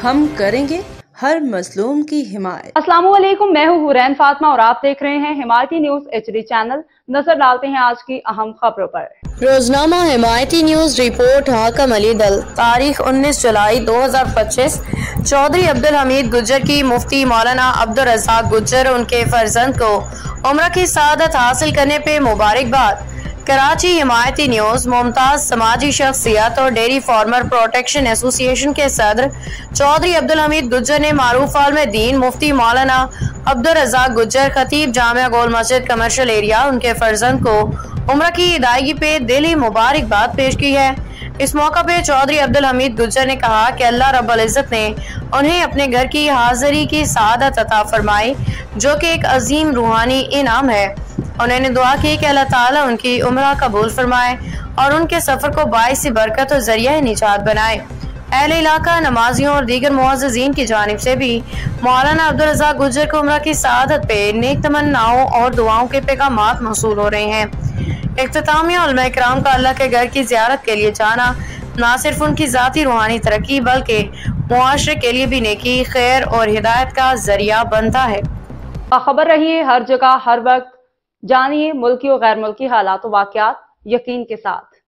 ہم کریں گے ہر مظلوم کی حمایت۔ السلام علیکم، میں ہوں حورین فاطمہ اور آپ دیکھ رہے ہیں حمایتی نیوز HD چینل۔ نظر ڈالتے ہیں آج کی اہم خبروں پر۔ روزنامہ حمایتی نیوز رپورٹ حاکم علی دل، تاریخ 19 جولائی 2025۔ چودھری عبدالحمید گجر کی مفتی مولانا عبدالرزاق گجر ان کے فرزند کو عمرہ کی سعادت حاصل کرنے پہ مبارکباد۔ کراچی حمایتی نیوز ممتاز سماجی شخصیت اور ڈیری فارمر پروٹیکشن ایسوسی ایشن کے صدر چودھری عبدالحمید گجر نے معروف عالم دین مفتی مولانا عبدالرزاق گجر خطیب جامعہ گول مسجد کمرشل ایریا ان کے فرزند کو عمرہ کی ادائیگی پہ دلی مبارکباد پیش کی ہے۔ اس موقع پہ چودھری عبدالحمید گجر نے کہا کہ اللہ رب العزت نے انہیں اپنے گھر کی حاضری کی سعادت عطا فرمائی، جو کہ ایک عظیم روحانی انعام ہے۔ انہوں نے دعا کی کہ اللہ تعالیٰ ان کی عمرہ قبول فرمائے اور ان کے سفر کو باعث برکت اور ذریعہ نجات بنائے۔ اہل علاقہ، نمازیوں اور دیگر معززین کی جانب سے بھی مولانا عبدالرزاق گجر کو عمرہ کی سعادت پہ نیک تمناؤں اور دعاؤں کے پیغامات موصول ہو رہے ہیں۔ اختتامیہ علماء کرام کا اللہ کے گھر کی زیارت کے لیے جانا نہ صرف ان کی ذاتی روحانی ترقی بلکہ معاشرے کے لیے بھی نیکی، خیر اور ہدایت کا ذریعہ بنتا ہے۔ باخبر رہیے ہر جگہ ہر وقت، جانیے ملکی و غیر ملکی حالات و واقعات یقین کے ساتھ۔